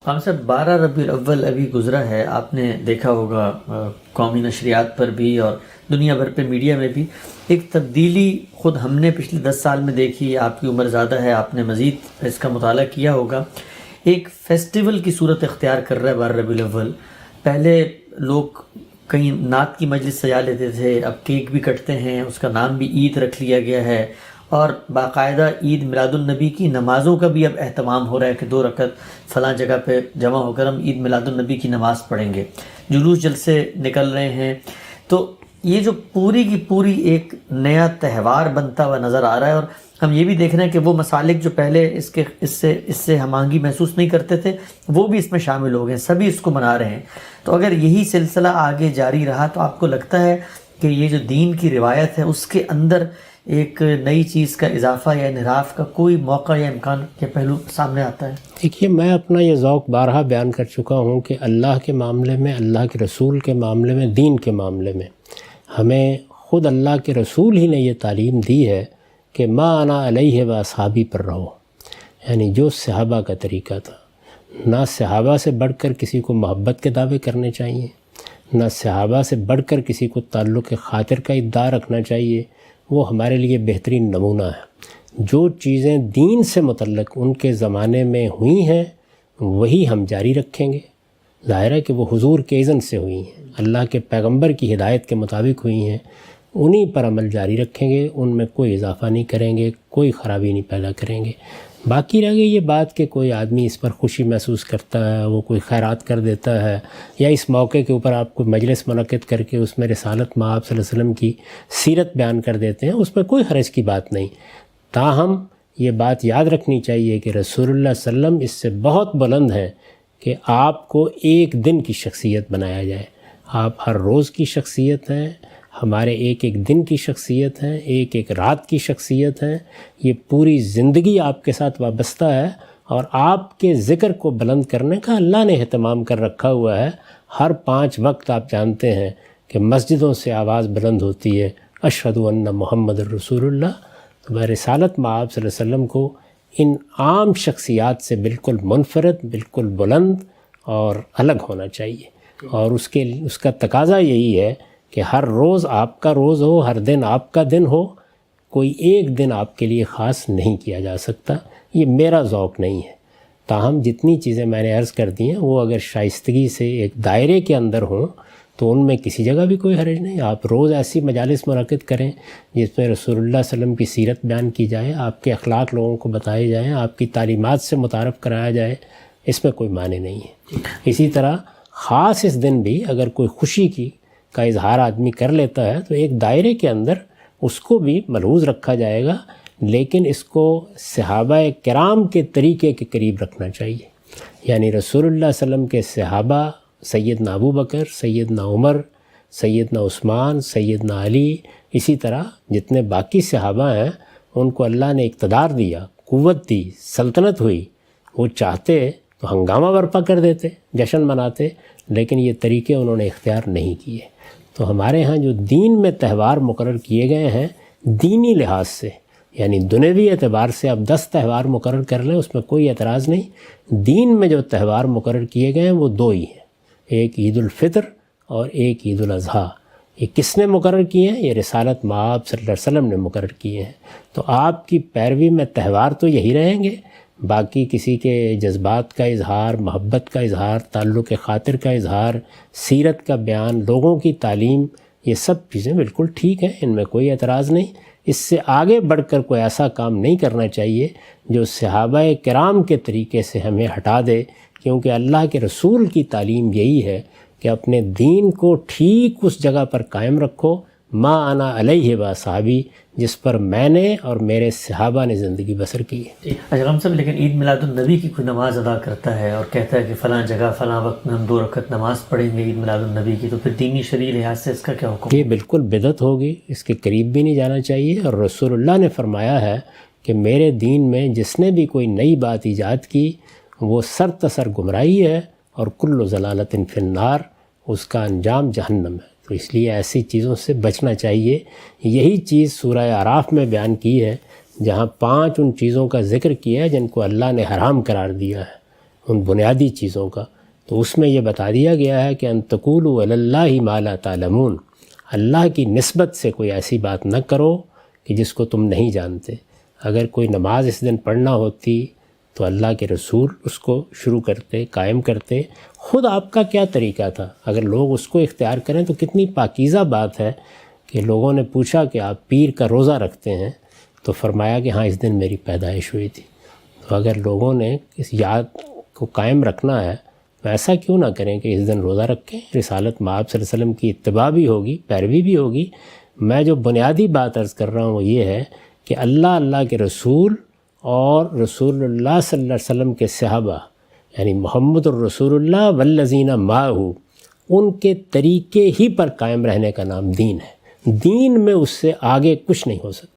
ہم صاحب 12 ربیع الاول ابھی گزرا ہے، آپ نے دیکھا ہوگا قومی نشریات پر بھی اور دنیا بھر پہ میڈیا میں بھی ایک تبدیلی خود ہم نے پچھلے 10 سال میں دیکھی. آپ کی عمر زیادہ ہے، آپ نے مزید اس کا مطالعہ کیا ہوگا. ایک فیسٹیول کی صورت اختیار کر رہا ہے 12 ربیع الاول. پہلے لوگ کہیں نعت کی مجلس سجا لیتے تھے، اب کیک بھی کٹتے ہیں، اس کا نام بھی عید رکھ لیا گیا ہے، اور باقاعدہ عید میلاد النبی کی نمازوں کا بھی اب اہتمام ہو رہا ہے کہ 2 رکعت فلاں جگہ پہ جمع ہو کر ہم عید میلاد النبی کی نماز پڑھیں گے. جلوس جلسے نکل رہے ہیں. تو یہ جو پوری کی پوری ایک نیا تہوار بنتا ہوا نظر آ رہا ہے، اور ہم یہ بھی دیکھ رہے ہیں کہ وہ مسالک جو پہلے اس سے ہم آہنگی محسوس نہیں کرتے تھے وہ بھی اس میں شامل ہو گئے، سبھی اس کو منا رہے ہیں. تو اگر یہی سلسلہ آگے جاری رہا تو آپ کو لگتا ہے کہ یہ جو دین کی روایت ہے اس کے اندر ایک نئی چیز کا اضافہ یا انحراف کا کوئی موقع یا امکان یا پہلو سامنے آتا ہے؟ دیکھیے، میں اپنا یہ ذوق بارہا بیان کر چکا ہوں کہ اللہ کے معاملے میں، اللہ کے رسول کے معاملے میں، دین کے معاملے میں ہمیں خود اللہ کے رسول ہی نے یہ تعلیم دی ہے کہ ما انا علیہ و اصحابی پر رہو. یعنی جو صحابہ کا طریقہ تھا، نہ صحابہ سے بڑھ کر کسی کو محبت کے دعوے کرنے چاہیے، نہ صحابہ سے بڑھ کر کسی کو تعلق خاطر کا ادعا رکھنا چاہیے. وہ ہمارے لیے بہترین نمونہ ہے. جو چیزیں دین سے متعلق ان کے زمانے میں ہوئی ہیں وہی ہم جاری رکھیں گے. ظاہر ہے کہ وہ حضور کے اذن سے ہوئی ہیں، اللہ کے پیغمبر کی ہدایت کے مطابق ہوئی ہیں، انہی پر عمل جاری رکھیں گے. ان میں کوئی اضافہ نہیں کریں گے، کوئی خرابی نہیں پیدا کریں گے. باقی رہ گئی یہ بات کہ کوئی آدمی اس پر خوشی محسوس کرتا ہے، وہ کوئی خیرات کر دیتا ہے، یا اس موقع کے اوپر آپ کو مجلس منعقد کر کے اس میں رسالت مآب صلی اللہ علیہ وسلم کی سیرت بیان کر دیتے ہیں، اس میں کوئی حرج کی بات نہیں. تاہم یہ بات یاد رکھنی چاہیے کہ رسول اللہ صلی اللہ علیہ وسلم اس سے بہت بلند ہے کہ آپ کو ایک دن کی شخصیت بنایا جائے. آپ ہر روز کی شخصیت ہیں، ہمارے ایک ایک دن کی شخصیت ہیں، ایک ایک رات کی شخصیت ہیں. یہ پوری زندگی آپ کے ساتھ وابستہ ہے، اور آپ کے ذکر کو بلند کرنے کا اللہ نے اہتمام کر رکھا ہوا ہے. ہر 5 وقت آپ جانتے ہیں کہ مسجدوں سے آواز بلند ہوتی ہے، اشہد ان محمد الرسول اللہ. تو رسالت مآب صلی اللہ علیہ وسلم کو ان عام شخصیات سے بالکل منفرد، بالکل بلند اور الگ ہونا چاہیے. اور اس کا تقاضا یہی ہے کہ ہر روز آپ کا روز ہو، ہر دن آپ کا دن ہو. کوئی ایک دن آپ کے لیے خاص نہیں کیا جا سکتا. یہ میرا ذوق نہیں ہے. تاہم جتنی چیزیں میں نے عرض کر دی ہیں وہ اگر شائستگی سے ایک دائرے کے اندر ہوں تو ان میں کسی جگہ بھی کوئی حرج نہیں. آپ روز ایسی مجالس منعقد کریں جس میں رسول اللہ صلی اللہ علیہ وسلم کی سیرت بیان کی جائے، آپ کے اخلاق لوگوں کو بتائے جائیں، آپ کی تعلیمات سے متعارف کرایا جائے. اس میں کوئی معنی نہیں ہے. اسی طرح خاص اس دن بھی اگر کوئی خوشی کا اظہار آدمی کر لیتا ہے تو ایک دائرے کے اندر اس کو بھی ملحوظ رکھا جائے گا، لیکن اس کو صحابہ کرام کے طریقے کے قریب رکھنا چاہیے. یعنی رسول اللہ صلی اللہ علیہ وسلم کے صحابہ سیدنا ابو بکر، سیدنا عمر، سیدنا عثمان، سیدنا علی، اسی طرح جتنے باقی صحابہ ہیں ان کو اللہ نے اقتدار دیا، قوت دی، سلطنت ہوئی. وہ چاہتے تو ہنگامہ برپا کر دیتے، جشن مناتے، لیکن یہ طریقے انہوں نے اختیار نہیں کیے. تو ہمارے ہاں جو دین میں تہوار مقرر کیے گئے ہیں دینی لحاظ سے، یعنی دنیوی اعتبار سے اب 10 تہوار مقرر کر لیں، اس میں کوئی اعتراض نہیں. دین میں جو تہوار مقرر کیے گئے ہیں وہ 2 ہی ہیں، ایک عید الفطر اور ایک عید الاضحیٰ. یہ کس نے مقرر کیے ہیں؟ یہ رسالت مآب صلی اللہ علیہ وسلم نے مقرر کیے ہیں. تو آپ کی پیروی میں تہوار تو یہی رہیں گے. باقی کسی کے جذبات کا اظہار، محبت کا اظہار، تعلق خاطر کا اظہار، سیرت کا بیان، لوگوں کی تعلیم، یہ سب چیزیں بالکل ٹھیک ہیں، ان میں کوئی اعتراض نہیں. اس سے آگے بڑھ کر کوئی ایسا کام نہیں کرنا چاہیے جو صحابہ کرام کے طریقے سے ہمیں ہٹا دے، کیونکہ اللہ کے رسول کی تعلیم یہی ہے کہ اپنے دین کو ٹھیک اس جگہ پر قائم رکھو، ما انا علیہ و اصحابی، جس پر میں نے اور میرے صحابہ نے زندگی بسر کی ہے. اجرم صاحب، لیکن عید میلاد النبی کی کوئی نماز ادا کرتا ہے اور کہتا ہے کہ فلاں جگہ فلاں وقت میں ہم 2 رکعت نماز پڑھیں گے عید میلاد النبی کی، تو پھر دینی شرعی لحاظ سے اس کا کیا حکم؟ یہ بالکل بدعت ہوگی، اس کے قریب بھی نہیں جانا چاہیے. اور رسول اللہ نے فرمایا ہے کہ میرے دین میں جس نے بھی کوئی نئی بات ایجاد کی وہ سر تسر گمراہی ہے، اور کل ضلالۃ فی النار، اس کا انجام جہنم ہے. تو اس لیے ایسی چیزوں سے بچنا چاہیے. یہی چیز سورہ اعراف میں بیان کی ہے، جہاں 5 ان چیزوں کا ذکر کیا ہے جن کو اللہ نے حرام قرار دیا ہے. ان بنیادی چیزوں کا، تو اس میں یہ بتا دیا گیا ہے کہ ان تقولوا علی اللہ ما لا تعلمون، اللہ کی نسبت سے کوئی ایسی بات نہ کرو کہ جس کو تم نہیں جانتے۔ اگر کوئی نماز اس دن پڑھنا ہوتی تو اللہ کے رسول اس کو شروع کرتے، قائم کرتے۔ خود آپ کا کیا طریقہ تھا؟ اگر لوگ اس کو اختیار کریں تو کتنی پاکیزہ بات ہے کہ لوگوں نے پوچھا کہ آپ پیر کا روزہ رکھتے ہیں، تو فرمایا کہ ہاں اس دن میری پیدائش ہوئی تھی۔ تو اگر لوگوں نے اس یاد کو قائم رکھنا ہے تو ایسا کیوں نہ کریں کہ اس دن روزہ رکھیں، رسالت مآب صلی اللہ علیہ وسلم کی اتباع بھی ہوگی، پیروی بھی ہوگی۔ میں جو بنیادی بات عرض کر رہا ہوں وہ یہ ہے کہ اللہ کے رسول اور رسول اللہ صلی اللہ علیہ وسلم کے صحابہ، یعنی محمد الرسول اللہ والذین معہ، ان کے طریقے ہی پر قائم رہنے کا نام دین ہے۔ دین میں اس سے آگے کچھ نہیں ہو سکتا۔